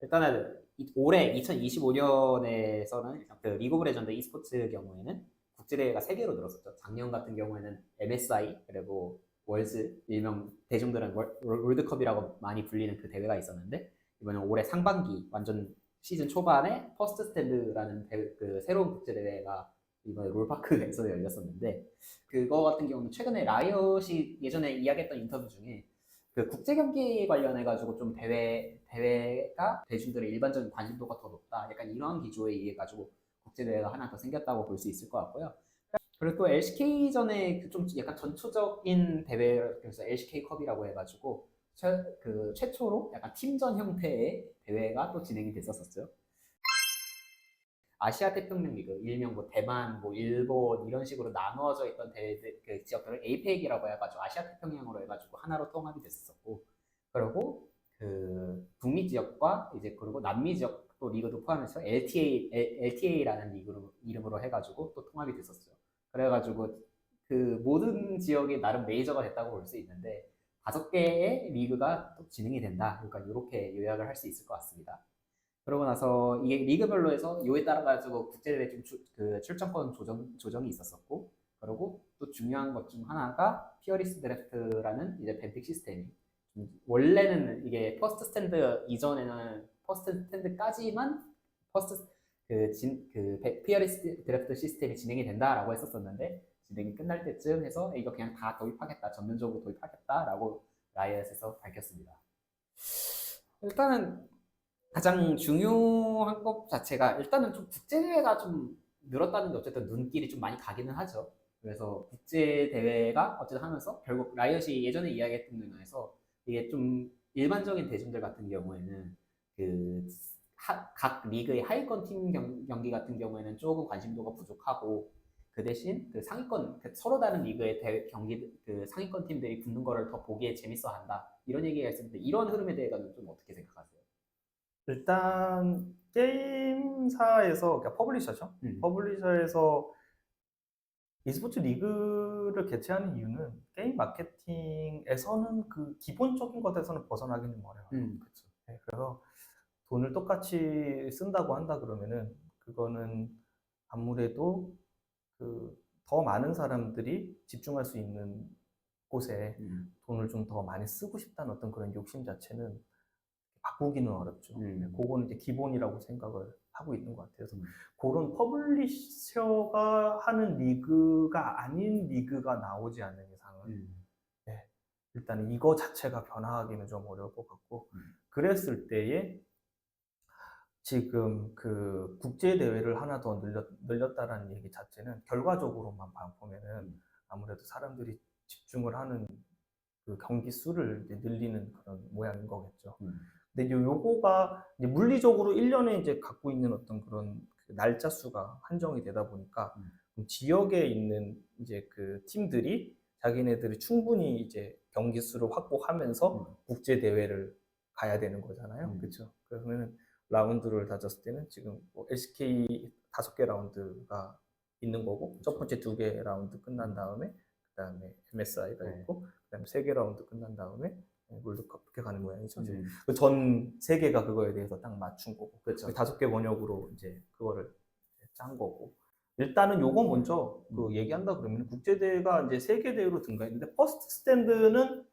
일단은 올해 2025년에서는 그 리그 오브 레전드 e스포츠 경우에는 국제대회가 3개로 늘었었죠. 작년 같은 경우에는 MSI 그리고 월즈, 일명 대중들은 월드컵이라고 많이 불리는 그 대회가 있었는데, 이번엔 올해 상반기 완전 시즌 초반에 퍼스트 스탠드라는 그 새로운 국제대회가 이번에 롤파크에서 열렸었는데, 그거 같은 경우는 최근에 라이엇이 예전에 이야기했던 인터뷰 중에 그 국제 경기 관련해가지고 좀 대회가 대중들의 일반적인 관심도가 더 높다, 약간 이런 기조에 의해 가지고 국제 대회가 하나 더 생겼다고 볼 수 있을 것 같고요. 그리고 또 LCK전에 좀 약간 전투적인 대회, 그래서 LCK컵이라고 해가지고 최초로 약간 팀전 형태의 대회가 또 진행이 됐었었죠. 아시아 태평양 리그, 일명 뭐 대만, 뭐 일본 이런 식으로 나누어져 있던 그 지역들을 APEC이라고 해가지고 아시아 태평양으로 해가지고 하나로 통합이 됐었고, 그리고 그 북미 지역과 이제 그리고 남미 지역 또 리그도 포함해서 LTA라는 이름으로 해가지고 또 통합이 됐었어요. 그래가지고 그 모든 지역이 나름 메이저가 됐다고 볼 수 있는데 5개의 리그가 또 진행이 된다. 그러니까 이렇게 요약을 할 수 있을 것 같습니다. 그러고 나서 이게 리그별로 해서 요에 따라 가지고 국제대회 그 출전권 조정이 있었었고, 그리고 또 중요한 것 중 하나가 피어리스 드래프트라는 이제 밴픽 시스템이, 원래는 이게 퍼스트 스탠드 이전에는 퍼스트 스탠드까지만 피어리스 드래프트 시스템이 진행이 된다라고 했었었는데, 진행이 끝날 때쯤 해서 이거 그냥 다 도입하겠다, 전면적으로 도입하겠다라고 라이엇에서 밝혔습니다. 일단은 가장 중요한 것 자체가 일단은 좀 국제대회가 좀 늘었다는 게 어쨌든 눈길이 좀 많이 가기는 하죠. 그래서 국제대회가 어쨌든 하면서 결국 라이엇이 예전에 이야기했던 면에서 이게 좀 일반적인 대중들 같은 경우에는 각 리그의 하위권 팀 경기 같은 경우에는 조금 관심도가 부족하고, 그 대신 그 상위권, 서로 다른 리그의 경기, 그 상위권 팀들이 붙는 거를 더 보기에 재밌어 한다, 이런 얘기가 있었는데, 이런 흐름에 대해서는 좀 어떻게 생각하세요? 일단 게임사에서, 그러니까 퍼블리셔죠. 퍼블리셔에서 e스포츠 리그를 개최하는 이유는 게임 마케팅에서는 그 기본적인 것에서는 벗어나기는 어려워요. 그렇죠. 네, 그래서 돈을 똑같이 쓴다고 한다 그러면은 그거는 아무래도 그 더 많은 사람들이 집중할 수 있는 곳에 돈을 좀 더 많이 쓰고 싶다는 어떤 그런 욕심 자체는 바꾸기는 어렵죠. 그거는 이제 기본이라고 생각을 하고 있는 것 같아요. 그래서 그런 퍼블리셔가 하는 리그가 아닌 리그가 나오지 않는 이상은 네, 일단 이거 자체가 변화하기는 좀 어려울 것 같고, 그랬을 때에 지금 그 국제대회를 하나 더 늘렸다라는 얘기 자체는 결과적으로만 보면은 아무래도 사람들이 집중을 하는 그 경기 수를 늘리는 그런 모양인 거겠죠. 근데 요거가 이제 물리적으로 1년에 이제 갖고 있는 어떤 그런 그 날짜 수가 한정이 되다 보니까 지역에 있는 이제 그 팀들이 자기네들이 충분히 이제 경기 수를 확보하면서 국제 대회를 가야 되는 거잖아요. 그렇죠? 그러면은 라운드를 다졌을 때는 지금 뭐 LCK 5개 라운드가 있는 거고, 그쵸. 첫 번째 2개 라운드 끝난 다음에 그다음에 MSI가 있고, 그다음에 3개 라운드 끝난 다음에 월드컵 그렇게 가는 모양이죠. 전 세계가 그거에 대해서 딱 맞춘 거고, 그렇죠. 5개 번역으로 이제 그거를 짠 거고. 일단은 요거 먼저 그 얘기한다 그러면 국제대회가 이제 세계 대회로 등가했는데, 퍼스트 스탠드는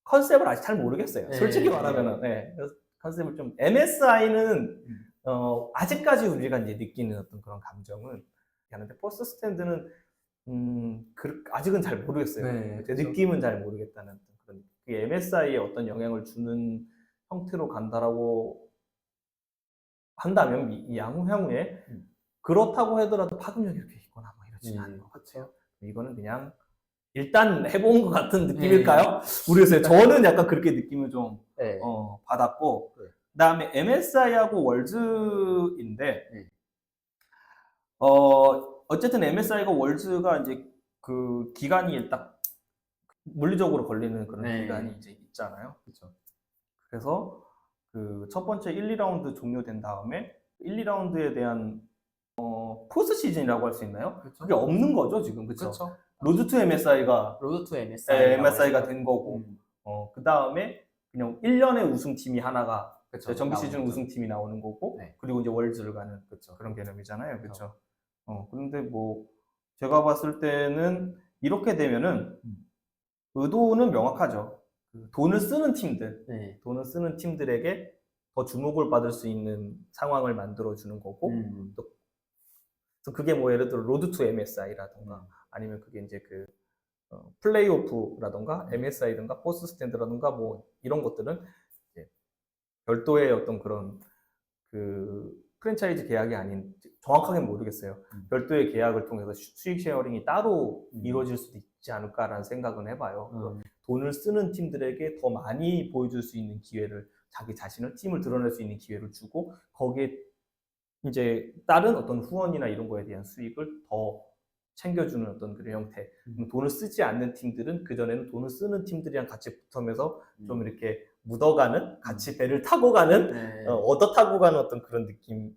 컨셉을 아직 잘 모르겠어요. 솔직히 말하면은. 네. 컨셉을 좀, MSI는 아직까지 우리가 이제 느끼는 어떤 그런 감정은 하는데, 퍼스트 스탠드는 아직은 잘 모르겠어요. 네, 제 느낌은 잘 모르겠다는 그런, MSI에 어떤 영향을 주는 형태로 간다라고 한다면 이 향후에 그렇다고 하더라도 파급력이 이렇게 있거나 뭐 이러지는 않은 것 같아요. 이거는 그냥 일단 해본 것 같은 느낌일까요? 모르겠어요. 저는 약간 그렇게 느낌을 좀 받았고, 그다음에 MSI하고 월즈인데, 어쨌든 MSI가 월즈가 이제 그 기간이 딱 물리적으로 걸리는 그런 기간이 이제 있잖아요. 그렇죠. 그래서 그 첫 번째 1, 2라운드 종료된 다음에 1, 2라운드에 대한 포스 시즌이라고 할 수 있나요? 그쵸? 그게 없는 거죠, 지금. 그렇죠. 로드 투 MSI가 MSI가 된 거고, 그 다음에 그냥 1년의 우승팀이 하나가 그쵸. 정규 나오는 시즌 거죠. 우승팀이 나오는 거고 네. 그리고 이제 월즈를 가는 그쵸. 그런 개념이잖아요. 그쵸. 그렇죠. 그런데 뭐 제가 봤을 때는 이렇게 되면은 의도는 명확하죠. 그 돈을 쓰는 팀들, 네. 돈을 쓰는 팀들에게 더 주목을 받을 수 있는 상황을 만들어 주는 거고 또 그게 뭐 예를 들어 로드 투 MSI라던가 아니면 그게 이제 그 플레이오프라던가 MSI든가 포스트 스탠드라던가 뭐 이런 것들은 이제 별도의 어떤 그런 그 프랜차이즈 계약이 아닌 정확하게 모르겠어요. 별도의 계약을 통해서 수익 쉐어링이 따로 이루어질 수도 있지 않을까라는 생각은 해봐요. 돈을 쓰는 팀들에게 더 많이 보여줄 수 있는 기회를 자기 자신을 팀을 드러낼 수 있는 기회를 주고 거기에 이제 다른 어떤 후원이나 이런 거에 대한 수익을 더 챙겨주는 어떤 그런 형태. 돈을 쓰지 않는 팀들은 그전에는 돈을 쓰는 팀들이랑 같이 붙으면서 좀 이렇게 묻어가는, 같이 배를 타고 가는, 네. 얻어 타고 가는 어떤 그런 느낌에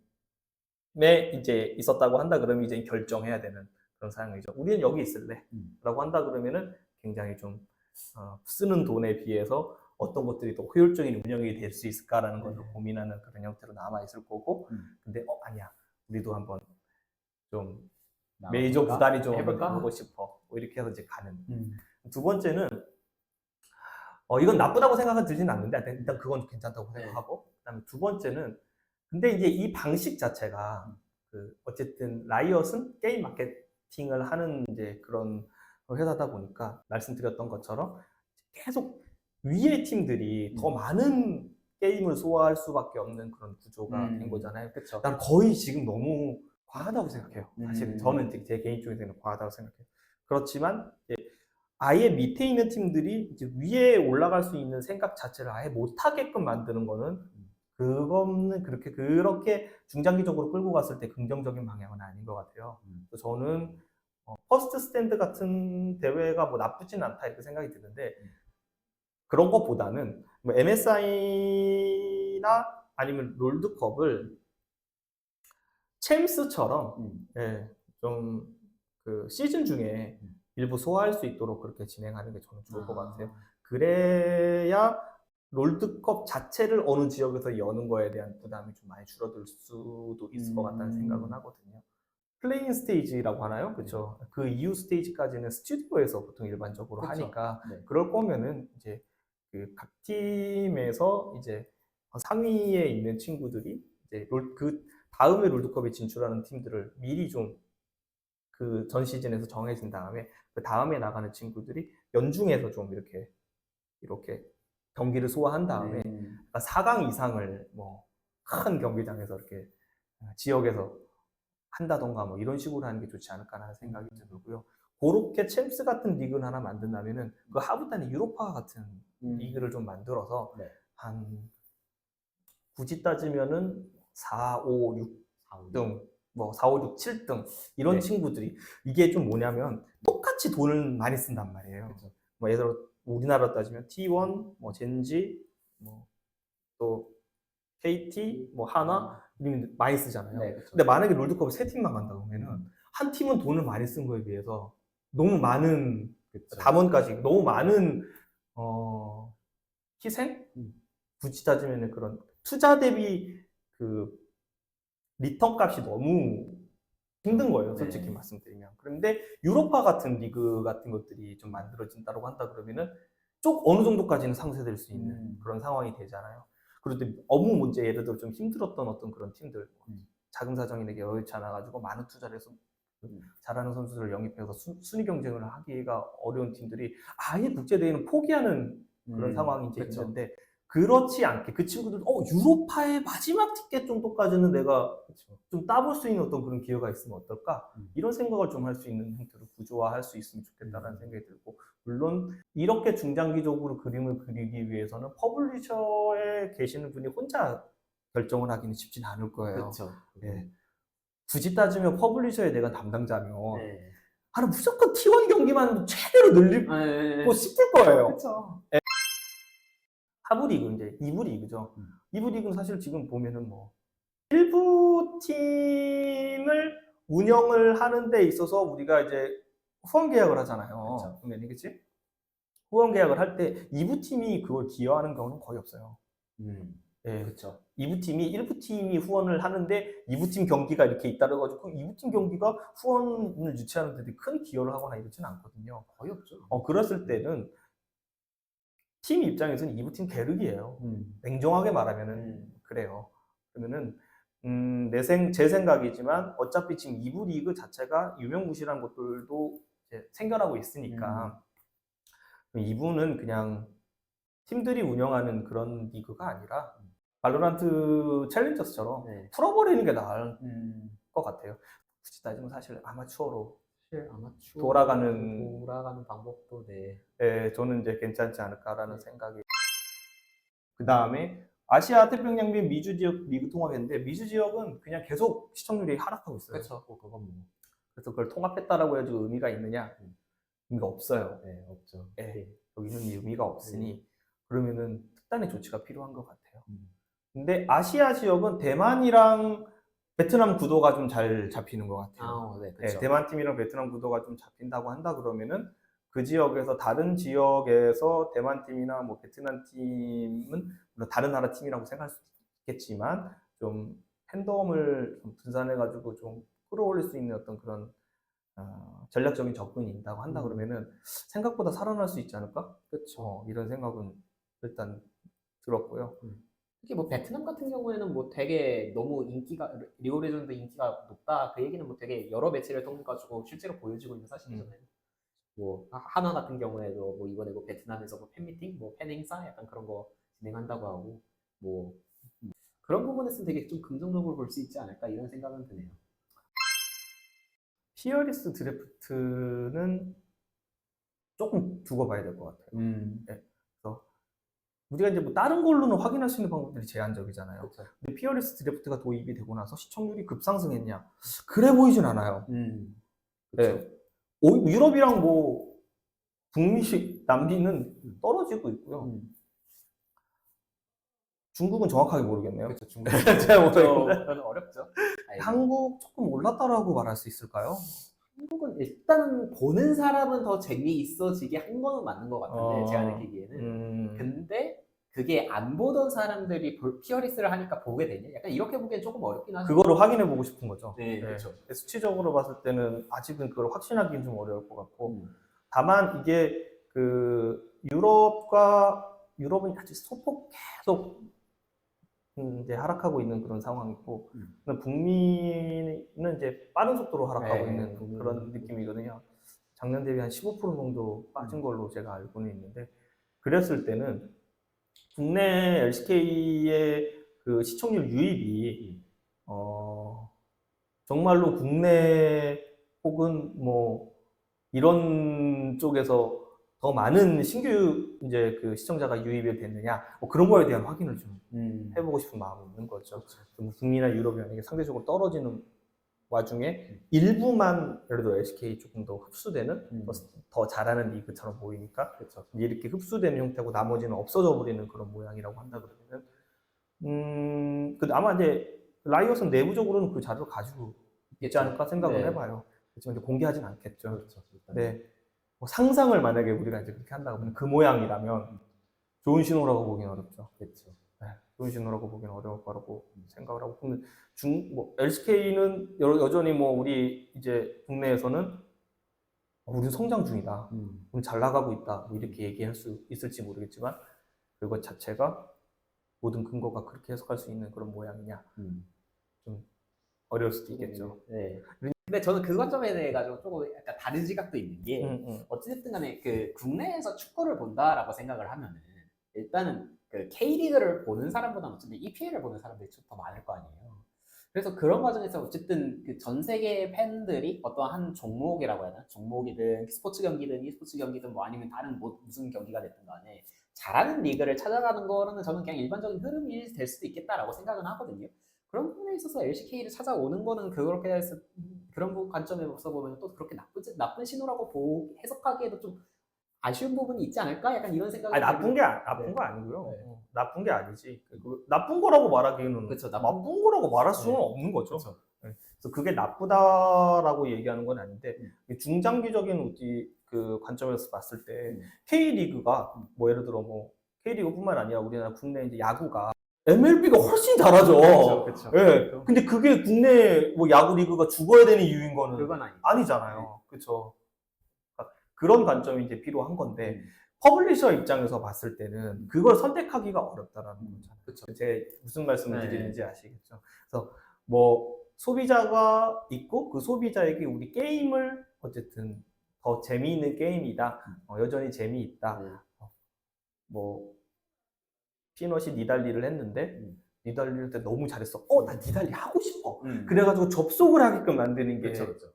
이제 있었다고 한다 그러면 이제 결정해야 되는 그런 상황이죠. 우리는 여기 있을래. 라고 한다 그러면은 굉장히 좀 쓰는 돈에 비해서 어떤 것들이 더 효율적인 운영이 될 수 있을까라는 것을 고민하는 그런 형태로 남아있을 거고 근데 아니야. 우리도 한번 좀 메이저 구단이 좀 해볼까? 해보고 싶어. 뭐 이렇게 해서 이제 가는. 두 번째는 이건 나쁘다고 생각은 들지는 않는데 일단 그건 괜찮다고 생각하고 그다음에 두 번째는 근데 이제 이 방식 자체가 그 어쨌든 라이엇은 게임 마케팅을 하는 이제 그런 회사다 보니까 말씀드렸던 것처럼 계속 위의 팀들이 더 많은 게임을 소화할 수밖에 없는 그런 구조가 된 거잖아요. 그쵸. 난 거의 지금 너무 과하다고 생각해요. 사실은 저는 제 개인적으로 과하다고 생각해요. 그렇지만 아예 밑에 있는 팀들이 이제 위에 올라갈 수 있는 생각 자체를 아예 못하게끔 만드는 거는 그거는 그렇게 중장기적으로 끌고 갔을 때 긍정적인 방향은 아닌 것 같아요. 그래서 저는 퍼스트 스탠드 같은 대회가 뭐 나쁘진 않다 이렇게 생각이 드는데 그런 것보다는 뭐 MSI나 아니면 롤드컵을 챔스처럼 좀 그 시즌 중에 일부 소화할 수 있도록 그렇게 진행하는 게 저는 좋을 것 같아요. 그래야 롤드컵 자체를 어느 지역에서 여는 거에 대한 부담이 좀 많이 줄어들 수도 있을 것 같다는 생각은 하거든요. 플레인 스테이지라고 하나요? 그렇죠. 그 이후 스테이지까지는 스튜디오에서 보통 일반적으로 그쵸. 하니까 네. 그럴 거면은 이제 그 각 팀에서 이제 상위에 있는 친구들이 이제 그 다음에 롤드컵에 진출하는 팀들을 미리 좀 그 전 시즌에서 정해진 다음에 그 다음에 나가는 친구들이 연중에서 좀 이렇게 경기를 소화한 다음에 4강 이상을 뭐 큰 경기장에서 이렇게 지역에서 한다던가 뭐 이런 식으로 하는 게 좋지 않을까라는 생각이 들고요. 그렇게 챔스 같은 리그를 하나 만든다면은 그 하부단의 유로파 같은 리그를 좀 만들어서 한 굳이 따지면은 4, 5, 6등 뭐 4, 5, 6, 7등 이런 친구들이 이게 좀 뭐냐면 똑같이 돈을 많이 쓴단 말이에요. 뭐 예를 들어 우리나라로 따지면 T1, 뭐 젠지, 뭐 또 KT, 뭐 하나 이런 많이 쓰잖아요. 근데 만약에 롤드컵에 3팀만 간다 그러면은 한 팀은 돈을 많이 쓴 거에 비해서 너무 많은 담원까지 너무 많은 희생? 굳이 따지면 그런 투자 대비 그 리턴 값이 너무 힘든 거예요, 솔직히 말씀드리면. 그런데 유로파 같은 리그 같은 것들이 좀 만들어진다고 한다 그러면은 쪽 어느 정도까지는 상쇄될 수 있는 그런 상황이 되잖아요. 그런데 업무 문제 예를 들어 좀 힘들었던 어떤 그런 팀들, 자금 사정이 되게 여의치 않아가지고 많은 투자를 해서 잘하는 선수들을 영입해서 순위 경쟁을 하기가 어려운 팀들이 아예 국제대회는 포기하는 그런 상황이 이제 있는데 그렇지 않게 그 친구들 유로파의 마지막 티켓 정도까지는 내가 좀 따볼 수 있는 어떤 그런 기회가 있으면 어떨까 이런 생각을 좀 할 수 있는 형태로 구조화할 수 있으면 좋겠다라는 생각이 들고 물론 이렇게 중장기적으로 그림을 그리기 위해서는 퍼블리셔에 계시는 분이 혼자 결정을 하기는 쉽진 않을 거예요. 굳이 따지면 퍼블리셔에 내가 담당자면 무조건 T1 경기만 최대로 늘리고 싶을 거예요. 하부 리그 이제 2부 리그죠. 2부 리그는 사실 지금 보면은 뭐 1부 팀을 운영을 하는 데 있어서 우리가 이제 후원 계약을 하잖아요. 그러면 후원 계약을 할 때 2부 팀이 그걸 기여하는 경우는 거의 없어요. 예. 그렇죠. 2부 팀이 1부 팀이 후원을 하는데 2부 팀 경기가 이렇게 잇따라 가지고 2부 팀 경기가 후원을 유치하는 데 큰 기여를 하거나 이러지는 않거든요. 거의 없죠. 그랬을 때는 팀 입장에서는 2부 팀 계륵이에요. 냉정하게 말하면은 그래요. 그러면은 제 생각이지만 어차피 지금 2부 리그 자체가 유명무실한 곳들도 이제 생겨나고 있으니까 2부는 그냥 팀들이 운영하는 그런 리그가 아니라 발로란트 챌린저스처럼 네. 풀어버리는 게 나을 것 같아요. 굳이 따지면 사실 아마추어로 사실 아마추어 돌아가는 방법도 저는 이제 괜찮지 않을까라는 생각이. 그 다음에 아시아 태평양 및 미주 지역 리그 통합인데 미주 지역은 그냥 계속 시청률이 하락하고 있어요. 그렇죠. 그건 뭐. 그래서 그걸 통합했다라고 해도 의미가 있느냐? 의미가 없어요. 네, 없죠. 여기는 의미가 없으니 그러면은 특단의 조치가 필요한 것 같아요. 근데 아시아 지역은 대만이랑 베트남 구도가 좀 잘 잡히는 것 같아요. 네, 그렇죠. 대만 팀이랑 베트남 구도가 좀 잡힌다고 한다 그러면은 그 지역에서 다른 지역에서 대만 팀이나 뭐 베트남 팀은 물론 다른 나라 팀이라고 생각할 수 있겠지만 좀 팬덤을 좀 분산해가지고 좀 끌어올릴 수 있는 어떤 그런 전략적인 접근이 있다고 한다 그러면은 생각보다 살아날 수 있지 않을까? 그렇죠. 이런 생각은 일단 들었고요. 특히 뭐 베트남 같은 경우에는 뭐 되게 너무 리그 오브 레전드 인기가 높다 그 얘기는 뭐 되게 여러 매체를 통해 가지고 실제로 보여지고 있는 사실이잖아요. 뭐 하나 같은 경우에도 뭐 이번에 뭐 베트남에서 뭐 팬미팅, 뭐 팬 행사 약간 그런 거 진행한다고 하고 뭐 그런 부분에서는 되게 좀 긍정적으로 볼 수 있지 않을까 이런 생각은 드네요. 피어리스 드래프트는 조금 두고 봐야 될 것 같아요. 그래서 우리가 이제 뭐 다른 걸로는 확인할 수 있는 방법들이 제한적이잖아요. 그쵸. 근데 피어리스 드래프트가 도입이 되고 나서 시청률이 급상승했냐? 그래 보이진 않아요. 네. 유럽이랑 뭐 북미, 남미는 떨어지고 있고요. 중국은 정확하게 모르겠네요. 그렇죠. 중국 제가 모르겠는데. 좀 어렵죠. 한국 조금 올랐다라고 말할 수 있을까요? 한국은 일단 보는 사람은 더 재미있어지게 한 거는 맞는 것 같은데 제가 느끼기에는 근데 그게 안 보던 사람들이 피어리스를 하니까 보게 되냐? 약간 이렇게 보기엔 조금 어렵긴 하죠. 그거를 확인해 보고 싶은 거죠. 네, 그렇죠. 수치적으로 봤을 때는 아직은 그걸 확신하기는 좀 어려울 것 같고 다만 이게 그 유럽은 아직 소폭 계속 이제 하락하고 있는 그런 상황이고 북미는 이제 빠른 속도로 하락하고 있는 그런 느낌이거든요. 작년 대비 한 15% 정도 빠진 걸로 제가 알고는 있는데 그랬을 때는 국내 LCK의 그 시청률 유입이 정말로 국내 혹은 뭐 이런 쪽에서 더 많은 신규 이제 그 시청자가 유입이 됐느냐 뭐 그런 거에 대한 확인을 좀 해보고 싶은 마음이 있는 거죠. 그렇죠. 북미나 유럽이 만약에 상대적으로 떨어지는 와중에 일부만 예를 들어 LCK 조금 더 흡수되는 더 잘하는 리그처럼 보이니까 그렇죠. 이렇게 흡수되는 형태고 나머지는 없어져 버리는 그런 모양이라고 한다 그러면은 아마 이제 라이엇은 내부적으로는 그 자료를 가지고 있지 않을까 생각을 해봐요. 그렇지만 이제 공개하진 않겠죠. 그렇죠. 네. 뭐 상상을 만약에 우리가 이제 그렇게 한다고 하면 그 모양이라면 좋은 신호라고 보기는 어렵죠. 그렇죠. 네, 좋은 신호라고 보기는 어려울 거라고 생각을 하고. 근데 LCK는 여전히 뭐 우리 이제 국내에서는 우리는 성장 중이다. 우리 잘 나가고 있다. 뭐 이렇게 얘기할 수 있을지 모르겠지만 그것 자체가 모든 근거가 그렇게 해석할 수 있는 그런 모양이냐. 좀 어려울 수도 있겠죠. 네. 근데 저는 그 관점에 대해 가지고 조금 약간 다른 시각도 있는 게 어찌됐든 간에 그 국내에서 축구를 본다라고 생각을 하면은 일단은 그 K리그를 보는 사람보다는 어쨌든 EPL을 보는 사람들이 좀 더 많을 거 아니에요. 그래서 그런 과정에서 어쨌든 그 전 세계 팬들이 어떤 한 종목이라고 해야 되나? 종목이든 스포츠 경기든 e스포츠 경기든 뭐 아니면 다른 무슨 경기가 됐든 간에 잘하는 리그를 찾아가는 거는 저는 그냥 일반적인 흐름이 될 수도 있겠다라고 생각은 하거든요. 그런 부분에 있어서 LCK를 찾아오는 거는 그렇게 해서 그런 관점에서 보면 또 그렇게 나쁜 신호라고 해석하기에도 좀 아쉬운 부분이 있지 않을까? 약간 이런 생각이 나쁜 거 아니고요. 나쁜 게 아니지. 나쁜 거라고 말하기에는 그렇죠. 나쁜 거라고 말할 수는 없는 거죠. 그렇죠. 그래서 그게 나쁘다라고 얘기하는 건 아닌데 중장기적인 그 관점에서 봤을 때 K리그가 뭐 예를 들어 뭐 K리그뿐만 아니라 우리나라 국내 이제 야구가 MLB가 훨씬 잘하죠. 그렇죠. 예. 근데 그게 국내 뭐 야구 리그가 죽어야 되는 이유인 거는 그건 아니죠. 아니잖아요. 그렇죠. 그런 관점이 이제 필요한 건데 음. 퍼블리셔 입장에서 봤을 때는 그걸 선택하기가 어렵다라는 거잖아요. 그쵸. 제가 무슨 말씀을 네. 드리는지 아시겠죠? 그래서 뭐 소비자가 있고 그 소비자에게 우리 게임을 어쨌든 더 재미있는 게임이다. 여전히 재미있다. 네. 뭐 피넛이 니달리를 했는데 니달리를 때 너무 잘했어. 나 니달리 하고 싶어. 그래가지고 접속을 하게끔 만드는 게 그쵸, 그쵸.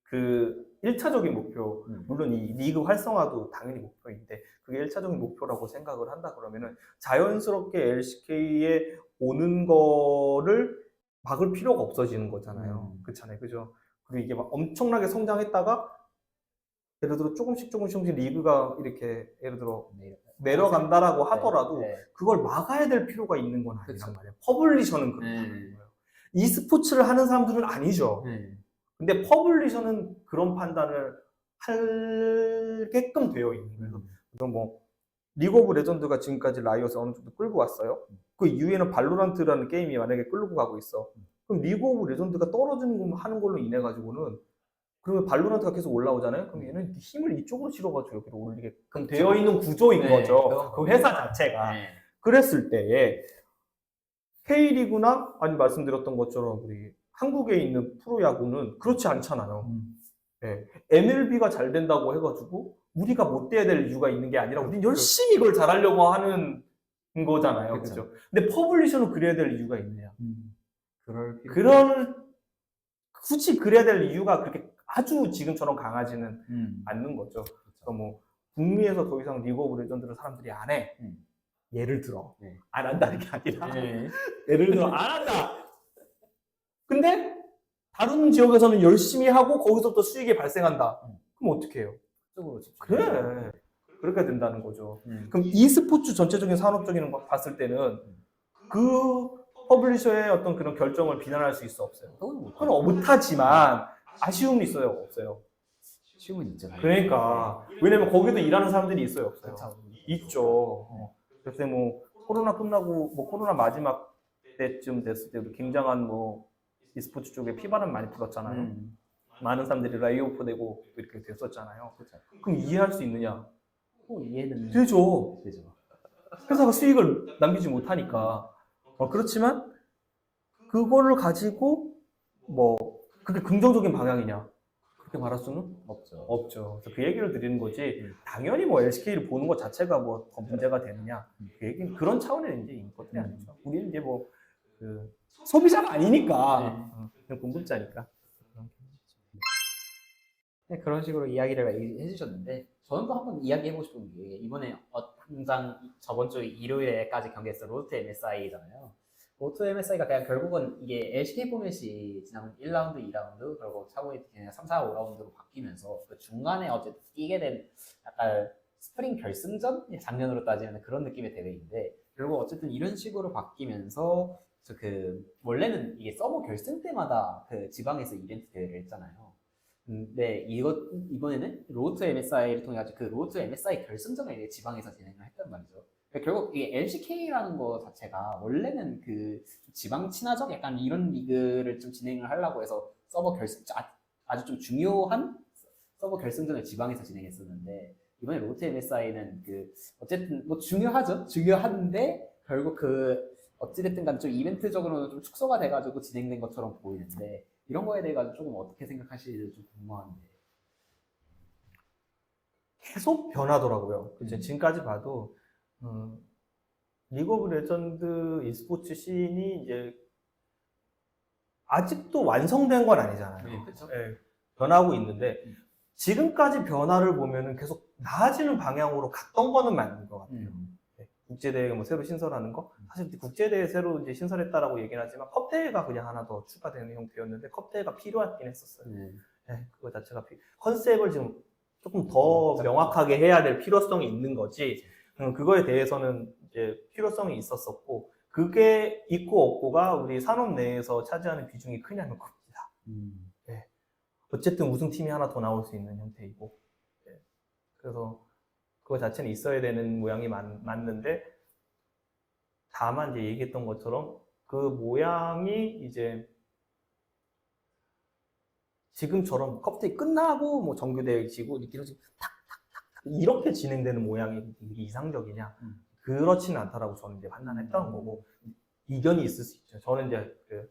그 1차적인 목표, 물론 이 리그 활성화도 당연히 목표인데 그게 1차적인 목표라고 생각을 한다 그러면은 자연스럽게 LCK에 오는 거를 막을 필요가 없어지는 거잖아요. 그렇잖아요. 그죠? 그리고 이게 막 엄청나게 성장했다가 예를 들어 조금씩 리그가 이렇게 예를 들어 내려간다라고 하더라도 네. 그걸 막아야 될 필요가 있는 건 아니란 그쵸. 말이에요. 퍼블리셔는 그렇다는 거예요. e스포츠를 하는 사람들은 아니죠. 근데 퍼블리셔는 그런 판단을 하게끔 되어 있는 거예요. 그럼 뭐 리그 오브 레전드가 지금까지 라이엇을 어느 정도 끌고 왔어요. 그 이후에는 발로란트라는 게임이 만약에 끌고 가고 있어. 그럼 리그 오브 레전드가 떨어지는 하는 걸로 인해 가지고는 그러면 발로란트가 계속 올라오잖아요. 그럼 얘는 힘을 이쪽으로 실어가지고 여기로 올리게끔 되어 있는 구조인 거죠. 그 회사 자체가. 그랬을 때에 K리그나 아니 말씀드렸던 것처럼 우리 한국에 있는 프로야구는 그렇지 않잖아요. 네. MLB가 잘 된다고 해가지고 우리가 못 돼야 될 이유가 있는 게 아니라 우리는 열심히 이걸 잘하려고 하는 거잖아요. 그렇죠? 근데 퍼블리셔는 그래야 될 이유가 있느냐? 굳이 그래야 될 이유가 그렇게 아주 지금처럼 강하지는 않는 거죠. 그러니까 뭐 북미에서 더 이상 리그 오브 레전드를 사람들이 안 해. 예를 들어 안 한다는 게 아니라 예를 들어 안 한다. 근데 다른 지역에서는 열심히 하고 거기서부터 수익이 발생한다. 그럼 어떻게 해요? 그래. 그렇게 된다는 거죠. 그럼 e스포츠 전체적인 산업적인 거 봤을 때는 그 퍼블리셔의 어떤 그런 결정을 비난할 수 있어 없어요? 그건 못하지만 아쉬움이 있어요 없어요? 아쉬움은 있잖아요. 그러니까 왜냐면 거기도 일하는 사람들이 있어요 없어요? 그쵸. 있죠. 그래서 뭐 코로나 끝나고 뭐 코로나 마지막 때쯤 됐을 때도 굉장한 뭐 e스포츠 쪽에 피바람 많이 불었잖아요. 많은 사람들이 라이오프 되고 이렇게 됐었잖아요. 그럼 이해할 수 있느냐? 이해는 되죠. 회사가 수익을 남기지 못하니까. 그렇지만 그거를 가지고 뭐 그게 긍정적인 방향이냐? 그렇게 말할 수는 없죠. 그래서 그 얘기를 드리는 거지. 당연히 뭐 LCK를 보는 것 자체가 뭐 더 문제가 되느냐? 그 얘기는 그런 차원의 이제 것들이 아니죠. 우리는 이제 뭐 그 소비자가 아니니까 그냥 공급자니까. 그런 식으로 이야기를 해주셨는데 저는 또 한번 이야기해보고 싶은 게 이번에 당장 저번 주 일요일에까지 경기했던 로드 MSI잖아요. 로드 MSI가 그냥 결국은 이게 LCK 포맷이 지난 1라운드, 2라운드 그리고 차고 그냥 3, 4, 5라운드로 바뀌면서 그 중간에 어쨌든 뛰게 된 약간 스프링 결승전? 작년으로 따지면 그런 느낌의 대회인데 결국 어쨌든 이런 식으로 바뀌면서 그 원래는 이게 서버 결승 때마다 그 지방에서 이벤트 대회를 했잖아요. 근데 이번에는 로드 MSI를 통해 가지고 그 로드 MSI 결승전을 지방에서 진행을 했단 말이죠. 그러니까 결국 이게 LCK라는 거 자체가 원래는 그 지방 친화적 약간 이런 리그를 좀 진행을 하려고 해서 서버 결승 아주 좀 중요한 서버 결승전을 지방에서 진행했었는데 이번에 로드 MSI는 그 어쨌든 뭐 중요한데 결국 그 어찌됐든 간 좀 이벤트적으로는 좀 축소가 돼가지고 진행된 것처럼 보이는데 이런 거에 대해 가지고 조금 어떻게 생각하시는지 좀 궁금한데. 계속 변하더라고요. 지금까지 봐도 리그 오브 레전드 e스포츠 씬이 이제 아직도 완성된 건 아니잖아요. 그렇죠. 변하고 있는데 지금까지 변화를 보면은 계속 나아지는 방향으로 갔던 거는 맞는 것 같아요. 국제대회가 뭐 새로 신설하는 거? 사실 국제대회 새로 이제 신설했다라고 얘기는 하지만 컵대회가 그냥 하나 더 추가되는 형태였는데 컵대회가 필요하긴 했었어요. 그거 자체가 컨셉을 지금 조금 더 명확하게 해야 될 필요성이 있는 거지. 그거에 대해서는 이제 필요성이 있었었고 그게 있고 없고가 우리 산업 내에서 차지하는 비중이 크냐는 겁니다. 어쨌든 우승팀이 하나 더 나올 수 있는 형태이고 그래서 그거 자체는 있어야 되는 모양이 맞는데 다만 이제 얘기했던 것처럼 그 모양이 이제 지금처럼 갑자기 끝나고 뭐 정규대회 지고 이렇게 탁탁탁 이렇게 진행되는 모양이 이게 이상적이냐? 그렇지는 않다라고 저는 이제 판단했던 거고 이견이 있을 수 있죠. 저는 이제 그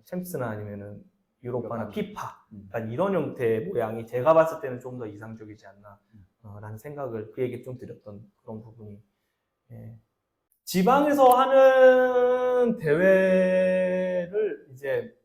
챔스나 아니면은 유로파나 피파 약간 이런 형태의 모양이 제가 봤을 때는 좀 더 이상적이지 않나 라는 생각을 그에게 좀 드렸던 그런 부분이 예. 지방에서 하는 대회를 이제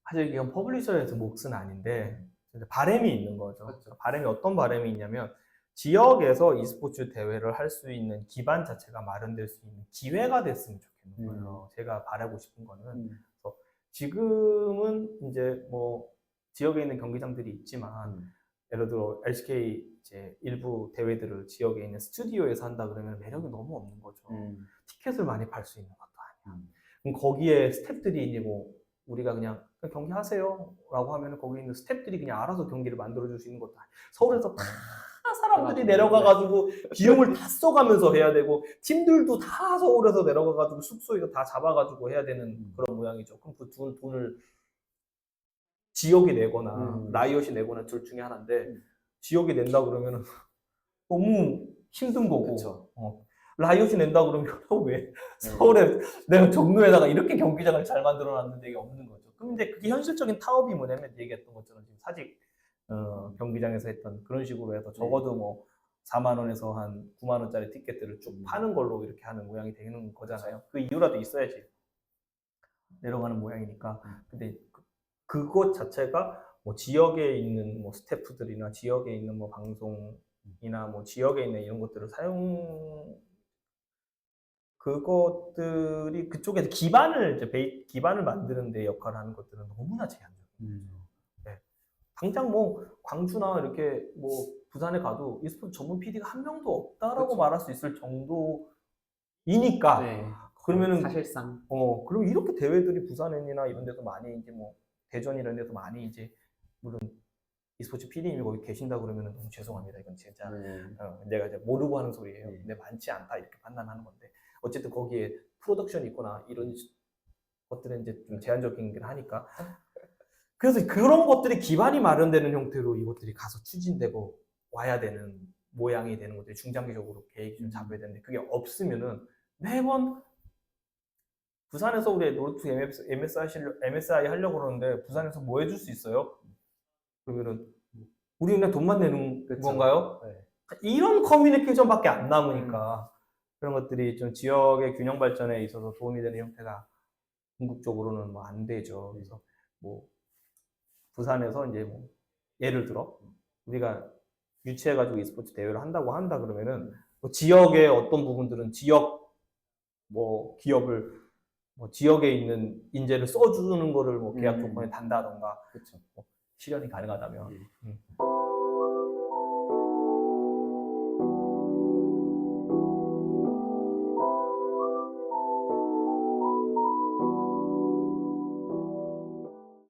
사실 이건 퍼블리셔에서 몫은 아닌데 바람이 있는 거죠. 그렇죠. 바람이 어떤 바람이 있냐면 지역에서 e스포츠 대회를 할 수 있는 기반 자체가 마련될 수 있는 기회가 됐으면 좋겠는 거예요. 제가 바라고 싶은 거는 그래서 지금은 이제 뭐 지역에 있는 경기장들이 있지만 예를 들어 LCK 이제 일부 대회들을 지역에 있는 스튜디오에서 한다 그러면 매력이 너무 없는 거죠. 티켓을 많이 팔 수 있는 것도 아니야. 그럼 거기에 스태프들이 이제 뭐 우리가 그냥 경기하세요 라고 하면 거기 있는 스태프들이 그냥 알아서 경기를 만들어줄 수 있는 것도 아니야. 서울에서 다 사람들이 내려가가지고 비용을 다 써가면서 해야 되고 팀들도 다 서울에서 내려가가지고 숙소에서 다 잡아가지고 해야 되는 그런 모양이죠. 그럼 그 돈을 지역이 내거나 라이엇이 내거나 둘 중에 하나인데 지역이 낸다 그러면은 너무 힘든 거고 라이엇이 낸다 그러면 왜 서울에 내가 종로에다가 이렇게 경기장을 잘 만들어놨는데 이게 없는 거죠. 그럼 이제 그게 현실적인 타협이 뭐냐면 얘기했던 것처럼 지금 사직 경기장에서 했던 그런 식으로 해서 적어도 뭐 4만 원에서 한 9만 원짜리 티켓들을 쭉 파는 걸로 이렇게 하는 모양이 되는 거잖아요. 그 이유라도 있어야지 내려가는 모양이니까. 근데 그것 자체가 뭐 지역에 있는 뭐 스태프들이나 지역에 있는 뭐 방송이나 뭐 지역에 있는 이런 것들을 그것들이 그쪽에서 기반을 만드는 데 역할을 하는 것들은 너무나 제한적이죠. 네. 당장 뭐 광주나 이렇게 뭐 부산에 가도 e스포츠 전문 PD가 한 명도 없다라고 말할 수 있을 정도이니까. 네. 그러면은 사실상 그럼 이렇게 대회들이 부산이나 이런 데도 많이 이제 뭐 대전 이런 데도 많이 이제 물론 e스포츠 PD님이 거기 계신다 그러면은 너무 죄송합니다. 이건 진짜 내가 이제 모르고 하는 소리예요. 근데 많지 않다 이렇게 판단하는 건데 어쨌든 거기에 프로덕션이 있거나 이런 것들은 이제 좀 제한적인 하니까 그래서 그런 것들이 기반이 마련되는 형태로 이것들이 가서 추진되고 와야 되는 모양이 되는 것들이 중장기적으로 계획이 좀 잡아야 되는데 그게 없으면은 매번 부산에서 우리 노르트 MSI 하려고 그러는데 부산에서 뭐 해줄 수 있어요? 그러면은 우리 그냥 돈만 내는 건가요? 네. 이런 커뮤니케이션밖에 안 남으니까 그런 것들이 좀 지역의 균형 발전에 있어서 도움이 되는 형태가 궁극적으로는 뭐 안 되죠. 그래서 뭐 부산에서 이제 뭐 예를 들어 우리가 유치해가지고 e스포츠 대회를 한다 그러면은 뭐 지역의 어떤 부분들은 지역 뭐 기업을 뭐 지역에 있는 인재를 써주는 거를 뭐 계약 조건에 단다던가 뭐 실현이 가능하다면